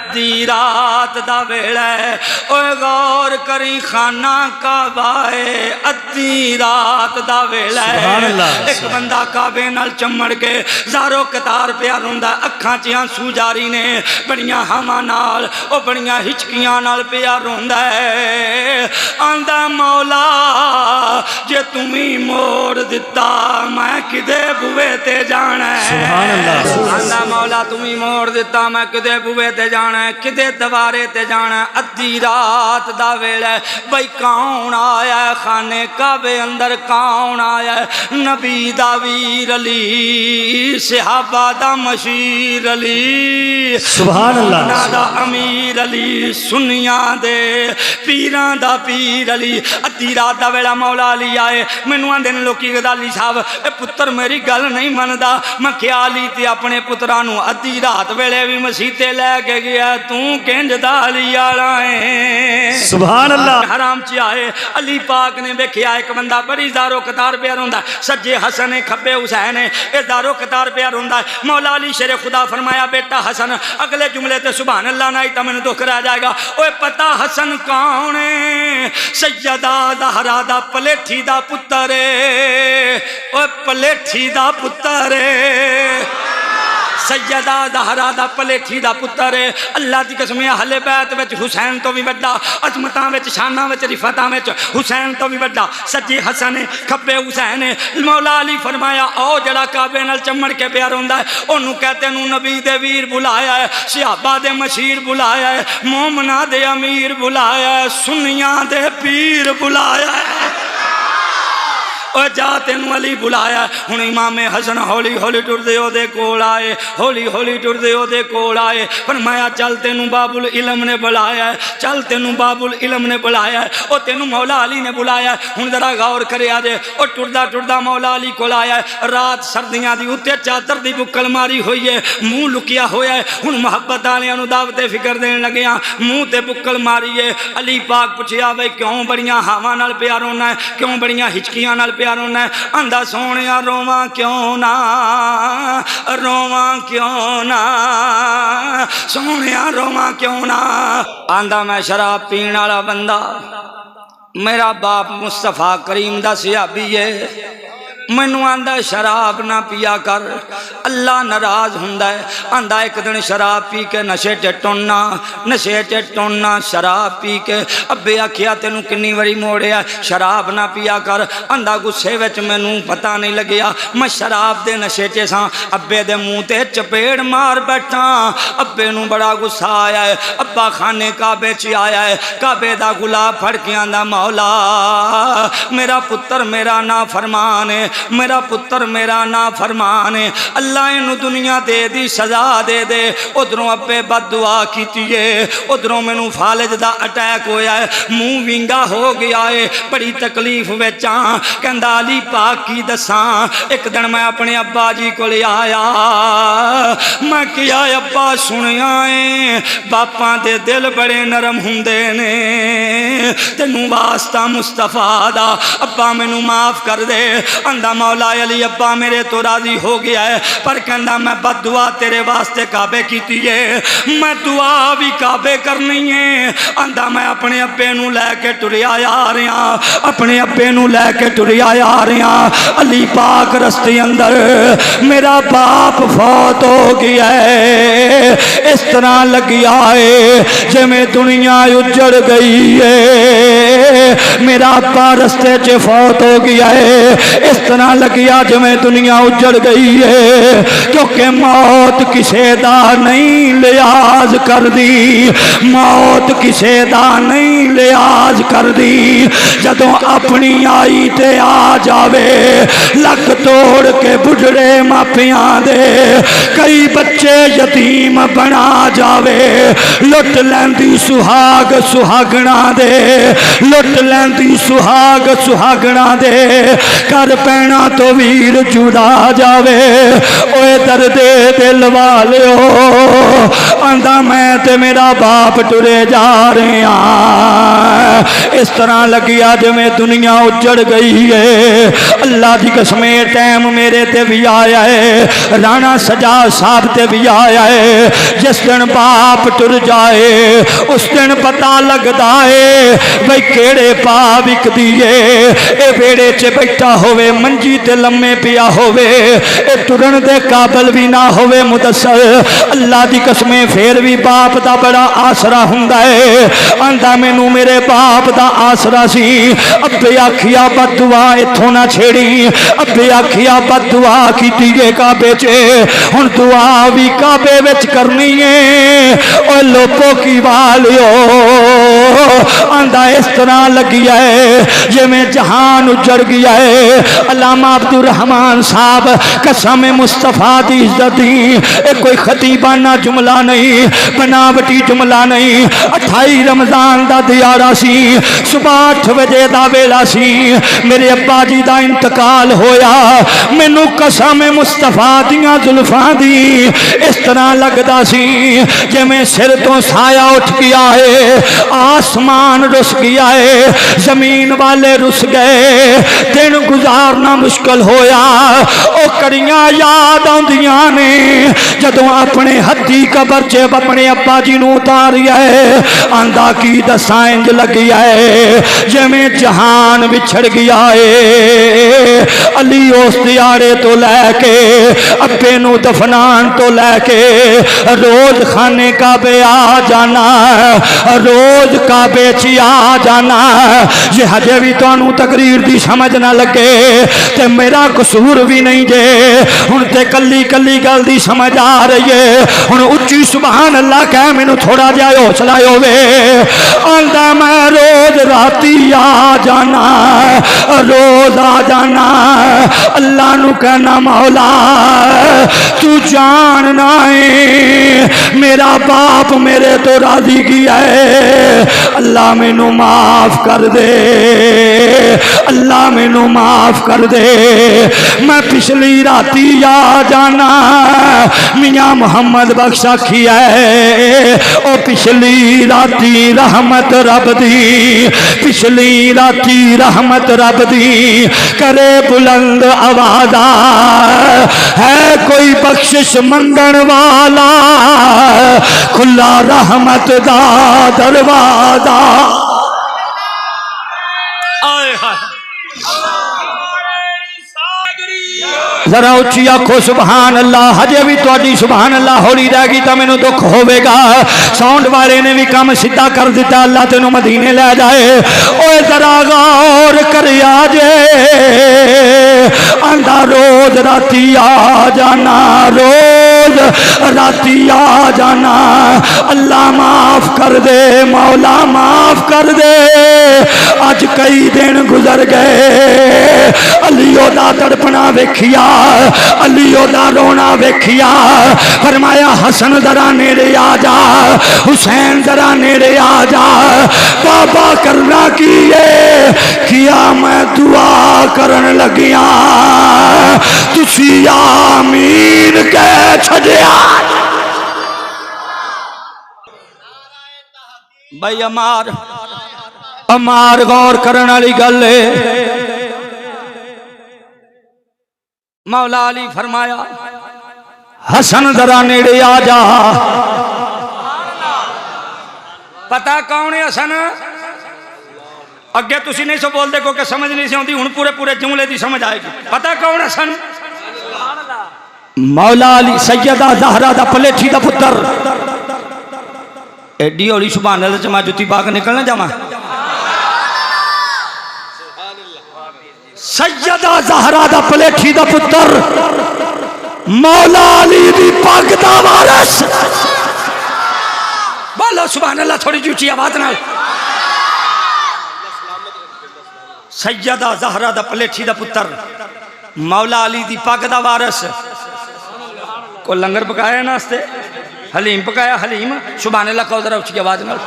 अद्धी रात दा वेला है। ओए गौर करी खाना काबा है, अद्धी रात दा वेला है। एक बंदा काबे नाल चमड़ के ज़ारो कतार पिया रोंदा, अखां च आंसू जारी ने, बड़ियां हावां नाल ओ बड़ियां हिचकियां नाल पिया रोंदा है। आंदा मौला जे तुमी मोड़ दिता मैं किदे बुए ते जाना है। आंदा मौला तुमी मोड़ दिता मैं किदे बुए ते जाना है, किदे दवारे ते जाना है। अद्धी रात दा वेला बई कौन आया खाने काबे अंदर, कौन आया? नबी दा वीर अली, सहाबा दा मशीर अली, सुभान अल्लाह दा अमीर अली, सुनिया दे पीरां दा पीर अली। अद्धी रात दा वेला मौला अली आए। मैनू आंदे ने लोकी गदाली साहब ए पुत्र मेरी गल नहीं मनदा। मैं क्या ली ते अपने पुत्रा नू अद्धी रात वेले भी मसीते लैके गया, तू किंज दा अली आला है। सुभान अल्लाह। हराम च आए अली पाक ने वेखिया एक बंदा बड़ी ज़ारो कतार पिया रोंदा, सज्जे हसन है खब्बे हुसैन है, ये ज़ारो कतार पिया रोंदा। मौला अली शेरे खुदा फरमाया बेटा हसन, अगले जुमले ते सुभान अल्लाह ना तो मैंने दुख रह जाएगा। ओए पता हसन कौन है? सैयदा ज़हरा दा पलेठी दा पुत्र है, ओए पलेठी दा पुत्र है, सैयदा ज़हरा दा पलेठी दा पुत्र है। अल्लाह की कसम अहले बैत विच हुसैन तो भी वड्डा, अजमतां विच शानां विच रिफतां विच हुसैन तो भी वड्डा। सज्जे हसन है खब्बे हुसैन है। मौला अली फरमाया आओ जड़ा काबे नाल चमड़ के प्यार होंदा है ओनू कहते नू नबी दे वीर बुलाया है, सहाबा दे मशीर बुलाया है, मोमना दे अमीर बुलाया है, सुनिया दे पीर बुलाया है। जा तेन अली बुलाया। हुण इमामे हसन हौली हौली टुरदे ओदे कोल आए, हौली हौली टुरदे ओदे कोल आए। फरमाया चल तेनू बाबुल इलम ने बुलाया, चल तेनू बाबुल इलम ने बुलाया, ओ तेनू मौला अली ने बुलाया। हुण जरा गौर करे जे ओ टुरदा टुरदा मौला अली कोल आया। रात सर्दियां दी उत्ते चादर दी बुक्कल मारी हुई है, मुँह लुकिया होया है। हुण मुहब्बत वालियां नू दावते फिकर देन लगिया, मुँह ते बुक्कल मारी है। अली पाक पुछया बई क्यों बड़ियां हावां नाल प्यार होना है, क्यों बड़ियां हिचकियां नाल प्यार होना है? आंदा सोनिया रोवा क्यों ना, रोवा क्यों ना, सोनिया रोवा क्यों ना। आंदा मैं शराब पीण वाला बंदा, मेरा बाप मुस्तफा करीम दा सहाबी है, मैनू आंदा शराब ना पिया कर, अल्लाह नाराज हुंदा है। आंदा एक दिन शराब पी के नशे च टुरना, नशे च टुरना शराब पी के। अब्बे आखिया तेनू किन्नी वारी मोड़िया शराब ना पिया कर। आंदा गुस्से विच मैनू पता नहीं लगिया मैं शराब दे नशे च सां। अब्बे दे मुँह ते चपेड़ मार बैठा। अब्बे नू बड़ा गुस्सा आया है। अब्बा खाने काबे च आया है, काबे दा गुलाब फड़ के आंदा मौला मेरा पुत्र मेरा ना फरमान है, मेरा पुत्र मेरा ना फरमान है, अल्लाह इनू दुनिया दे दी सजा दे दे। उधरों अब्बे बददुआ कीती है, उधरों मैनू फालिज दा अटैक होया है, मुँह विंगा हो गया है, बड़ी तकलीफ विच आ। कहंदा अली पाक की दसां, एक दिन मैं अपने अब्बा जी को आया, मैं किया अब्बा सुनिया है बापां दे दिल बड़े नरम हुंदे ने, तेनू वास्ता मुस्तफा दा अब्बा मैनू माफ कर दे। आंदा मौला अली अब्बा मेरे तो राजी हो गया है, पर कहंदा मैं बददुआ तेरे वास्ते काबे कीती है, मैं दुआ भी काबे करनी है। आंदा मैं अपने अब्बे नू लैके टुरिया आ रहा, अपने अब्बे नू लैके टुरिया आ रहा। अली पाक रस्ते अंदर मेरा बाप फौत हो गया है, इस तरह लगिया है जिवें दुनिया उजड़ गई है। मेरा अब्बा रस्ते च फौत हो गया है, इस तरह लगिया जिवें दुनिया उजड़ गई है, क्योंकि मौत किसे दा नहीं लिहाज कर दी, मौत किसे दा नहीं लिहाज कर दी। जदों अपनी आई ते आ जावे, लक तोड़ के बुढ़ड़े मापियां दे कई बच्चे यतीम बना जावे, लुट लैंदी सुहाग सुहागना दे, लुट लैंदी सुहाग सुहागना दे, कर पैना तो वीर जुड़ा जावे। ओए दर्दे दिल वालियो, आंदा मैं मैं ते मेरा बाप टुरे जा रहे हैं। इस तरह लगिया जिवें दुनिया उजड़ गई है। अल्लाह की कसम टाइम मेरे ते भी आया है, राणा सजाद साहब ते भी आया है। जिस दिन बाप टुर जाए उस दिन पता लगता है भाई केड़े पा विकदी है। ये बेड़े च बैठा होवे, मंजी ते लम्मे पिया होवे, ये टुरन दे काबल भी ना होवे मुदस्सर। अल्लाह की कसमें फिर भी बाप का बड़ा आसरा हुंदा है। आंदा मैनू मेरे बाप का आसरा सी। अब्बे आखिया बददुआ इथों ना छेड़ी, अब्बे आखिया बददुआ कीती है काबे च, हुण दुआ भी काबे विच करनी है। ओ लोपो की वालियो आंदा इस तरह लगी है जिवें जहान उजड़ गया है। अल्लामा अब्दुल रहमान साहब कसम मुस्तफा दी इज्जत दी, कोई खतीबाना जुमला नहीं, बनावटी जुमला नहीं। 28 रमजान का दिहाड़ा सी, सुबह 8 बजे का वेला सी, मेरे अब्बा जी का इंतकाल होया। मैनू कसम मुस्तफा दियां जुल्फां दी इस तरह लगता सी जिवें सिर तो साया उठ गया है, आसमान रुस गया है, जमीन वाले रुस गए, दिन गुजारना मुश्किल होया। ओ कड़ियां याद आउंदियां ने जदों अपने हद्दी कबर च अपने अब्बा जी नूं उतारिया है। आंदा की दसां इंज लगिया है जिवें जहान विछड़ गया है। अली उस दिहाड़े तो लैके अब्बे नूं दफनान तो लैके रोज खाने काबे आ जाना, रोज काबे च आ जाना। जे हजे भी तुहानू तकरीर दी समझ ना लगे ते मेरा कसूर भी नहीं जे। हुण ते कली कली गल दी समझ आ रही है। हुण उच्ची सुभान अल्लाह कह, मैनू थोड़ा जिहा हौसला होवे। आंदा मैं रोज राती आ जाना, रोज आ जाना। अल्लाह नू कहना मौला तू जानना है मेरा बाप मेरे तो राजी किया है, अल्लाह मैनू माफ कर दे, अल्लाह मैनू माफ कर दे। मैं पिछली राती आ जाना, मियाँ मोहम्मद बख्श आखी है ओ पिछली राती रहमत रब दी, पिछली राती रहमत रब दी। करे बुलंद आवाज़ा है कोई बख्शिश मंगण वाला, खुला रहमत दा दरवाजा। जरा उच्ची आखो सुभान अल्लाह। हजे भी थोड़ी सुभान अल्लाह होली रह गई तो मैनू दुख होवेगा। साउंड वाले ने भी काम सीधा कर दिता, अल्लाह तेनों मदीने ले जाए। ओए जरा गौर कर जे, आंदा रोज राती आ जाना, रोज राती आ जाना। अल्लाह माफ कर दे, मौला माफ कर दे। अज कई दिन गुजर गए, अलियो दा तड़पना वेखिया, अलियो दा रोना वेखिया। फरमाया हसन जरा नेड़े आ जा, हुसैन जरा नेड़े आ जा। बाबा करना की है किया, मैं दुआ करन लगिया तुसी आमीन कह छड़िया। भाई अमार अमार गौर करने वाली गल है। मौला अली फरमाया हसन जरा नेड़े आ जा। पता कौन है हसन? अगे तुसी नहीं सो बोलते क्योंकि समझ नहीं सी आती, हुण पूरे पूरे जुमले की समझ आएगी। पता कौन हसन? मौला अली सैयदा ज़हरा दा पलेठी दा पुत्र। एडी हौली सुभान अल्लाह च मैं जुत्ती पा के निकलना जावा। सैयदा ज़हरा दा पलेठी दा पुत्र, मौला अली दी पग दा वारिस। बोलो सुभान अल्लाह थोड़ी ऊंची आवाज नाल। सैयदा ज़हरा दा पलेठी दा पुत्र, मौला अली दी पग दा वारिस। को लंगर पकाया नास्ते, हलीम पकाया, हलीम सुभान अल्लाह कहो जरा ऊंची आवाज नाल।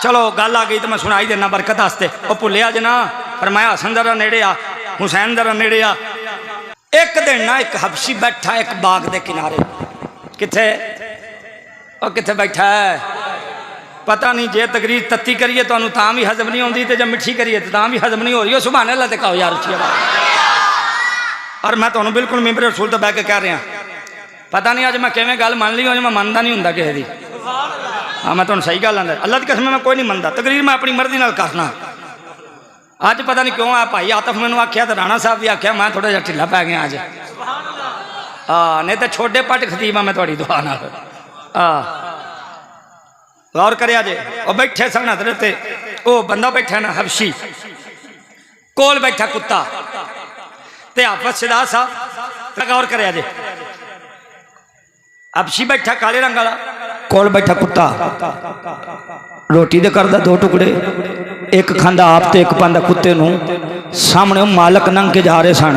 चलो गल आ गई तो मैं सुनाई देना बरकत वास्ते। वो भुलिया जना, फरमाया हसन जरा नेड़े आ, हुसैन जरा नेड़े आ। एक दिन ना एक हबशी बैठा एक बाग दे किनारे, किथे और कित्थे बैठा है पता नहीं। जे तकरीर तत्ती करिए तो भी हजम नहीं आती, तो जब मिठी करिए तो भी हजम नहीं हो रही। सुभान अल्लाह ते कहो यार उच्ची आवाज़। और मैं तुम्हें बिल्कुल मिंबर रसूल तो बह के कह रहा, पता नहीं अज मैं किवें गल मान ली, अज मैं मनता नहीं हुंदा किसी दी। हाँ मैं तुहानूं सही गल आंदा, अल्लाह की कसम मैं कोई नहीं मनता। तकरीर मैं अपनी मर्जी नाल करना। अज पता नहीं क्यों आ भाई आतफ मैनूं आख्या तो राणा साहब भी आख्या, मैं थोड़ा जिहा ढिला पै गया अज। हाँ नहीं तो छोटे पट खतीब मैं तुहाडी दुआ नाल। गौर करिया जे और बैठे सन हज़रत वो बंदा बैठा ना हबशी, कोल बैठा कुत्ता ते हाफिज़ सिदात साहब। गौर करिया जे हबशी बैठा काले रंग वाला, कोल बैठा कुत्ता। रोटी दे करदा दो टुकड़े, एक खांदा आप ते एक पांदा कुत्ते नूं। सामने मालक नंग के जा रहे सन,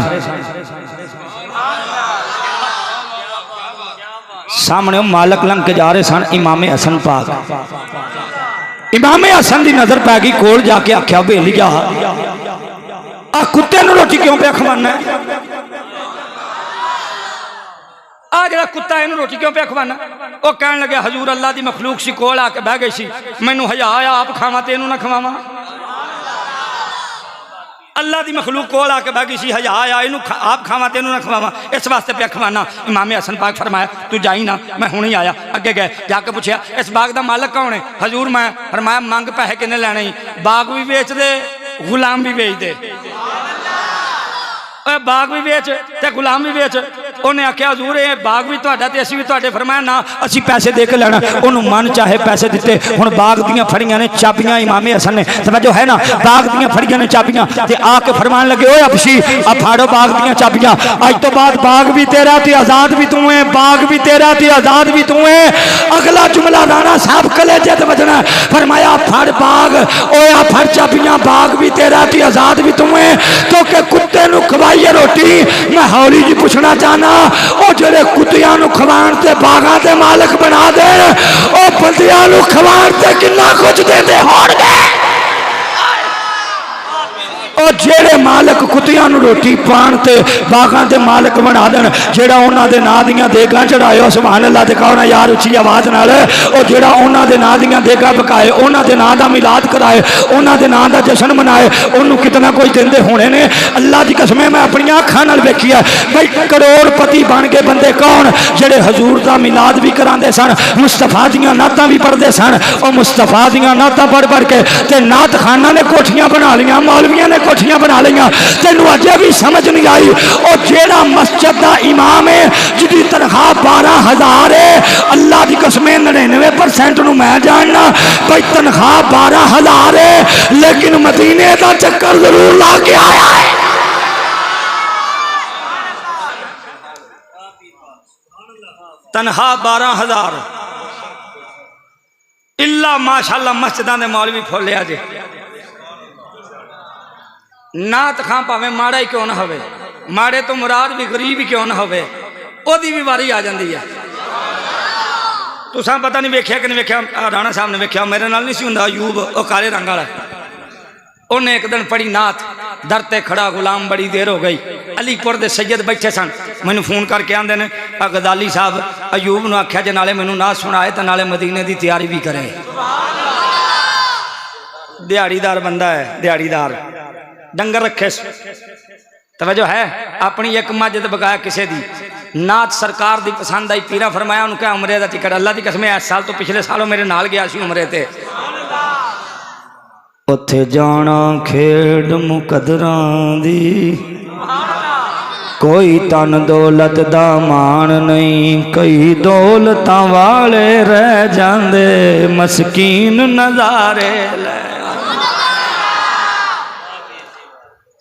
सामने मालक लंघ के जा रहे सन। इमामे हसन पाक, इमामे हसन की नजर पै गई, कोल जाके आख्या बेलिया आ कुत्ते नूं रोटी क्यों पे खवाना है? आ जरा कुत्ता इनू रोटी क्यों पे खवाना? वो कह लगे हजूर अल्लाह की मखलूक सी, कोल आके बह गई सी, मैनू हया आया आप खावा तो इनू ना खवावा। अल्लाह की मखलूक कोल आके बह गई सी, हया आया इनू आप खावा तो इनू ना खवावा, इस वास्ते पे खवाना। इमामे हसन पाक फरमाया तू जाई ना, मैं हुणे आया। अगे गए जाके पूछया इस बाग का मालक कौन है? हजूर मैं। फरमाया मंग पैसे किन्ने लैने? बाग भी बेच दे गुलाम भी बेच दे। बाग भी बेच ते गुलाम भी बेच। उन्हें आख्या हजूर ये बाग भी तुहाडा ते असीं भी तुहाडे। फरमाया ना असीं पैसे दे के लेना। उन्होंने मन चाहे पैसे दिते। हुण बाग दियां फड़ियां ने चाबियां इमामे हसन ने, समझो है ना, बाग दियां फड़ियां ने चाबियां ते आके फरमान लगे ओए हबशी आ फाड़ो बाग दियां चाबियां, अज तो बाद बाग भी तेरा ते आजाद भी तू है, बाग भी तेरा ते आजाद भी तू है। अगला जुमला राणा साहब कलेजे ते वजना। फरमाया फड़ बाग, ओए आ फड़ चाबियां, बाग भी तेरा ते आजाद भी तू है। तो के कुत्ते नूं खवाइए रोटी। मैं हौली जी पूछना चाहना, ओ जेड़े कुत्तियां नूं खवाण ते बागां दे मालक बना देण, ओ बंदियां नूं खवाण ते किन्ना कुछ देंदे होणगे। और जेड़े मालक कुत्तियां नूं रोटी पाण ते बागां दे मालक बना देण, जेड़ा उन्हां दे नां दीयां देगां चढ़ाए, सुभान अल्लाह ते कहो ना यार उच्ची आवाज़ नाल। और जेड़ा उन्हां दे नां दीयां देगां पकाए, उन्हां दे नां दा मिलाद कराए, उन्हां दे नां दा जश्न मनाए, उन्होंने कितना कोई देंदे होने ने। अल्लाह की कसम मैं अपनी अखां नाल वेखी है। भाई करोड़पति बन के बंदे कौन? जेड़े हजूर दा मिलाद भी करांदे सन, मुस्तफा दियां नातां भी पढ़दे सन। और मुस्तफा दियां नातां पढ़ पढ़ के ते नात खाना ने कोठियां बना लियां, मौलवियां ने कोठियां बना लिया। तेनू अजे भी समझ नहीं आई। और जेड़ा मस्जिद का इमाम है जिसकी तनख्वाह 12,000 है, अल्लाह की कसम 99% मैं जानना भाई तनख्वाह 12,000 है, लेकिन मदीने का चक्कर जरूर ला के आया है। तनख्वाह 12,000 इल्ला माशाअल्लाह मस्जिदां दे मौलवी खोलिया जे। नात खां भावें माड़ा ही क्यों ना होवे, माड़े तो मुराद भी गरीब ही क्यों ना होवे, ओदी भी वारी आ जाती है। तुसां पता नहीं वेख्या कि नहीं वेख्या, राणा साहब ने वेख्या, मेरे नाल नहीं सी हुंदा अयूब वो काले रंग वाला। उन्हें एक दिन पढ़ी नात, दर ते खड़ा गुलाम बड़ी देर हो गई। अलीपुर दे सैयद बैठे सन, मैनू फोन करके आंदे ने गजाली साहब अयूब नूं आख्या जे नाले मैनू नात सुनाए तो नाले मदीने की तैयारी भी करे। दिहाड़ीदार बंदा है, दिहाड़ीदार, डंगर रखे, तवज्जो है, अपनी एक मझ ते बकाया किसी दी। नात सरकार दी पसंद आई, पीरा फरमाया उन्होंने क्या उमरे का टिकट। अल्लाह की कसम इस साल तो पिछले सालों मेरे नाल गया सी उमरे ते। उत्थे जाना खेड मुकदरां दी, कोई तन दौलत दा मान नहीं, कई दौलतां वाले रह जांदे, मस्कीन नज़ारे ले।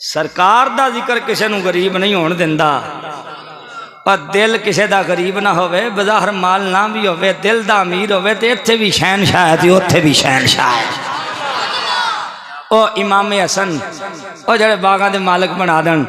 सरकार दा जिक्र किसी नूं गरीब नहीं होण दिंदा, पर दिल किसी दा गरीब ना होवे, बाज़ार माल ना भी होवे, दिल दा अमीर होवे ते इत्थे भी शहनशाह है ते उत्थे भी शहनशाह है। ओ इमामे हसन ओ जेड़े बागां दे मालक बना देन।